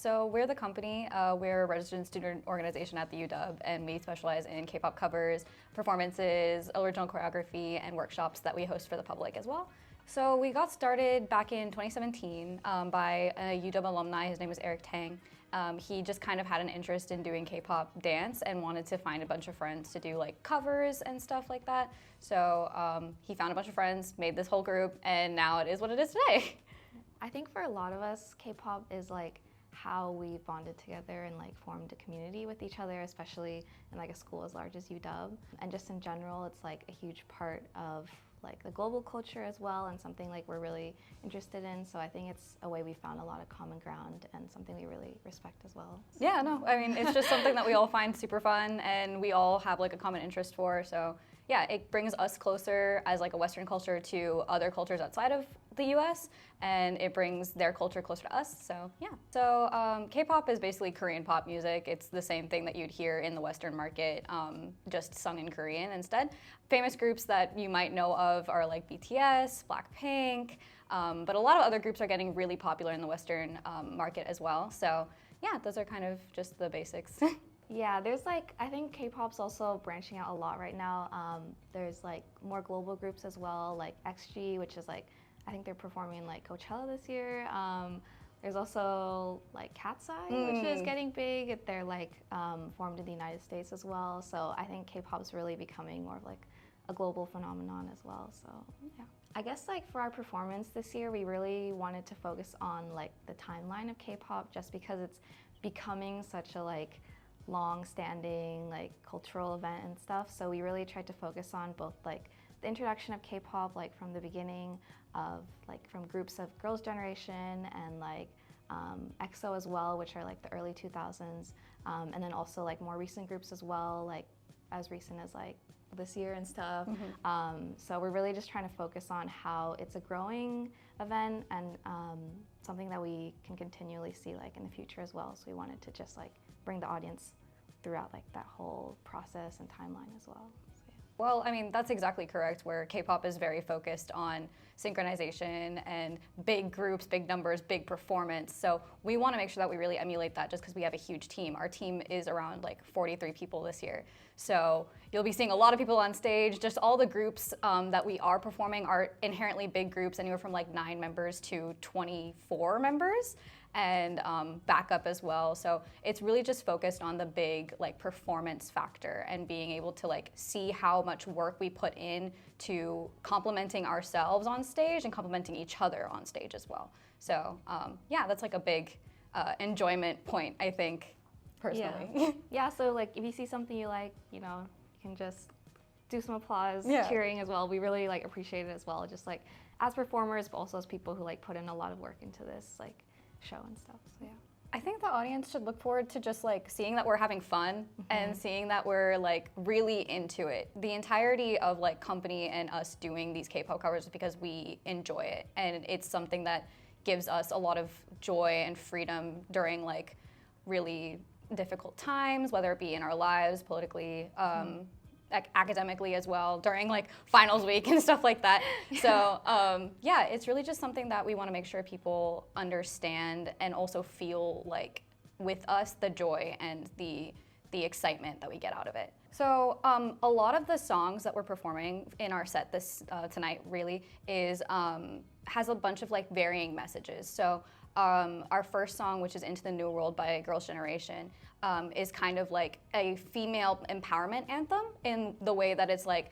So we're the Kompany. We're a resident student organization at the UW, and we specialize in K-pop covers, performances, original choreography, and workshops that we host for the public as well. So we got started back in 2017 by a UW alumni. His name was Eric Tang. He just kind of had an interest in doing K-pop dance and wanted to find a bunch of friends to do like covers and stuff like that. So he found a bunch of friends, made this whole group, and now it is what it is today. I think for a lot of us, K-pop is like how we bonded together and like formed a community with each other, especially in like a school as large as UW. And just in general, it's like a huge part of like the global culture as well, and something like we're really interested in. So I think it's a way we found a lot of common ground and something we really respect as well. Yeah, no, I mean, it's just something that we all find super fun and we all have like a common interest for. So yeah, it brings us closer as like a Western culture to other cultures outside of the US, and it brings their culture closer to us, so yeah. So K-pop is basically Korean pop music. It's the same thing that you'd hear in the Western market, just sung in Korean instead. Famous groups that you might know of are like BTS, Blackpink, but a lot of other groups are getting really popular in the Western market as well. So yeah, those are kind of just the basics. Yeah, there's like, I think K-pop's also branching out a lot right now. There's like more global groups as well, like XG, which is like, I think they're performing in like Coachella this year. There's also like Cat's Eye, which is getting big. They're like formed in the United States as well. So I think K-pop's really becoming more of like a global phenomenon as well. So yeah. I guess like for our performance this year, we really wanted to focus on like the timeline of K-pop, just because it's becoming such a like long-standing like cultural event and stuff. So we really tried to focus on both like the introduction of K-pop, like from the beginning of like from groups of Girls Generation and like EXO as well, which are like the early 2000s, and then also like more recent groups as well, like as recent as like this year and stuff. So we're really just trying to focus on how it's a growing event and something that we can continually see like in the future as well. So we wanted to just like bring the audience throughout like that whole process and timeline as well. So, yeah. Well, I mean, that's exactly correct, where K-pop is very focused on synchronization and big groups, big numbers, big performance. So we want to make sure that we really emulate that, just because we have a huge team. Our team is around like 43 people this year. So you'll be seeing a lot of people on stage. Just all the groups that we are performing are inherently big groups, anywhere from like 9 members to 24 members. And backup as well. So it's really just focused on the big like performance factor and being able to like see how much work we put in to complementing ourselves on stage and complementing each other on stage as well. So yeah, that's like a big enjoyment point, I think, personally. Yeah. Yeah, so like if you see something you like, you know, you can just do some applause, cheering as well. We really like appreciate it as well, just like as performers, but also as people who like put in a lot of work into this like show and stuff. So yeah. I think the audience should look forward to just like seeing that we're having fun and seeing that we're like really into it. The entirety of like Kompany and us doing these K-pop covers is because we enjoy it, and it's something that gives us a lot of joy and freedom during like really difficult times, whether it be in our lives, politically, academically as well, during like finals week and stuff like that. So yeah, it's really just something that we want to make sure people understand and also feel like with us the joy and the excitement that we get out of it. So a lot of the songs that we're performing in our set this tonight really is has a bunch of like varying messages. So our first song, which is Into the New World by Girls Generation, is kind of like a female empowerment anthem in the way that it's like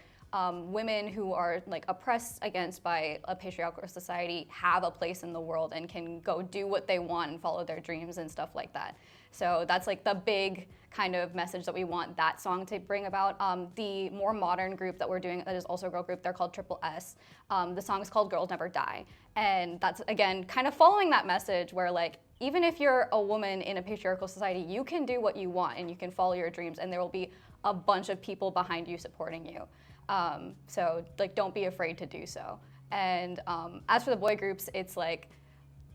women who are like oppressed against by a patriarchal society have a place in the world and can go do what they want and follow their dreams and stuff like that. So that's like the big kind of message that we want that song to bring about. The more modern group that we're doing, that is also a girl group, they're called Triple S. The song is called Girls Never Die. And that's, again, kind of following that message where like, even if you're a woman in a patriarchal society, you can do what you want and you can follow your dreams, and there will be a bunch of people behind you supporting you. So like, don't be afraid to do so. And as for the boy groups, it's like,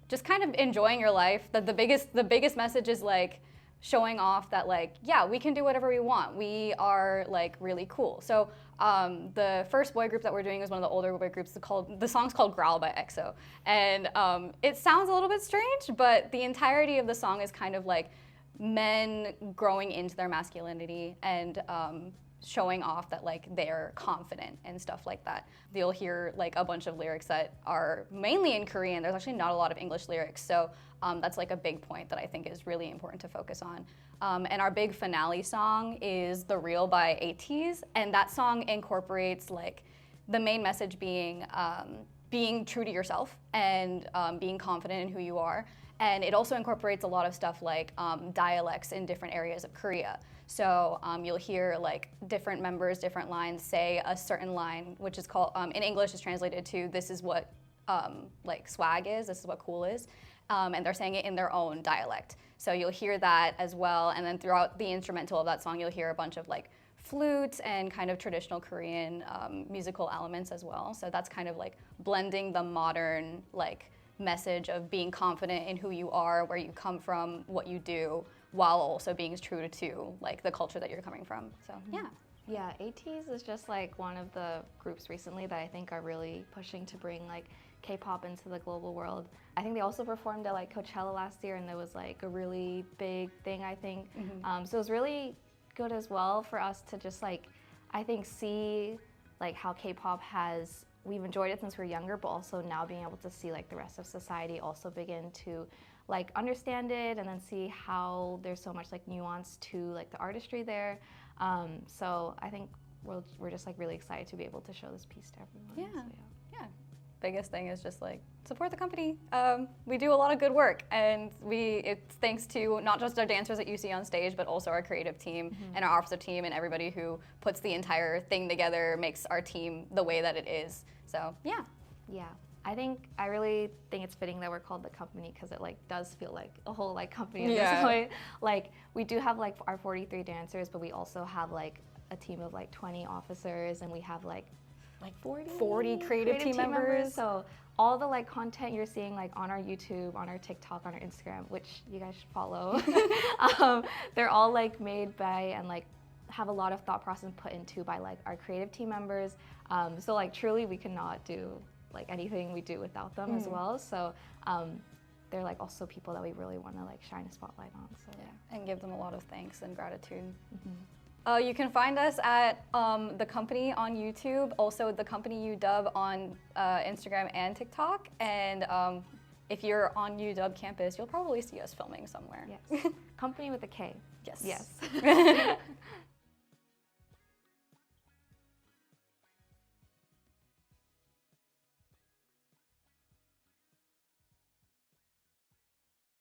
just kind of enjoying your life. The biggest message is like, showing off that like, yeah, we can do whatever we want. We are like really cool. So the first boy group that we're doing is one of the older boy groups. The song's called Growl by EXO. And it sounds a little bit strange, but the entirety of the song is kind of like men growing into their masculinity and showing off that like they're confident and stuff like that. You'll hear like a bunch of lyrics that are mainly in Korean. There's actually not a lot of English lyrics, so that's like a big point that I think is really important to focus on. And our big finale song is The Real by ATEEZ, and that song incorporates like the main message being being true to yourself and being confident in who you are. And it also incorporates a lot of stuff like dialects in different areas of Korea. So you'll hear like different members, different lines say a certain line, which is called, in English is translated to, this is what like swag is, this is what cool is. And they're saying it in their own dialect. So you'll hear that as well. And then throughout the instrumental of that song, you'll hear a bunch of like flutes and kind of traditional Korean musical elements as well. So that's kind of like blending the modern like message of being confident in who you are, where you come from, what you do, while also being true to like the culture that you're coming from. So yeah. Yeah, ATEEZ is just like one of the groups recently that I think are really pushing to bring like K-pop into the global world. I think they also performed at like Coachella last year, and there was like a really big thing, I think. So it was really good as well for us to just like, I think, see like how K-pop has, we've enjoyed it since we were younger, but also now being able to see like the rest of society also begin to like understand it, and then see how there's so much like nuance to like the artistry there. So I think we're just like really excited to be able to show this piece to everyone. Yeah. So, Yeah. Biggest thing is just like support the company. We do a lot of good work, and it's thanks to not just our dancers that you see on stage, but also our creative team and our officer team and everybody who puts the entire thing together, makes our team the way that it is. So yeah. Yeah. I really think it's fitting that we're called the company, because it like does feel like a whole like company in this way. Like we do have like our 43 dancers, but we also have like a team of like 20 officers, and we have like 40 creative team members. So all the like content you're seeing like on our YouTube, on our TikTok, on our Instagram, which you guys should follow, they're all like made by and like have a lot of thought process put into by like our creative team members. So like truly we cannot do like anything we do without them as well. So they're like also people that we really want to like shine a spotlight on. So yeah, and give them a lot of thanks and gratitude. You can find us at The Kompany on YouTube, also The Kompany UW on Instagram and TikTok. And if you're on UW campus, you'll probably see us filming somewhere. Yes. Kompany with a K. Yes. Yes.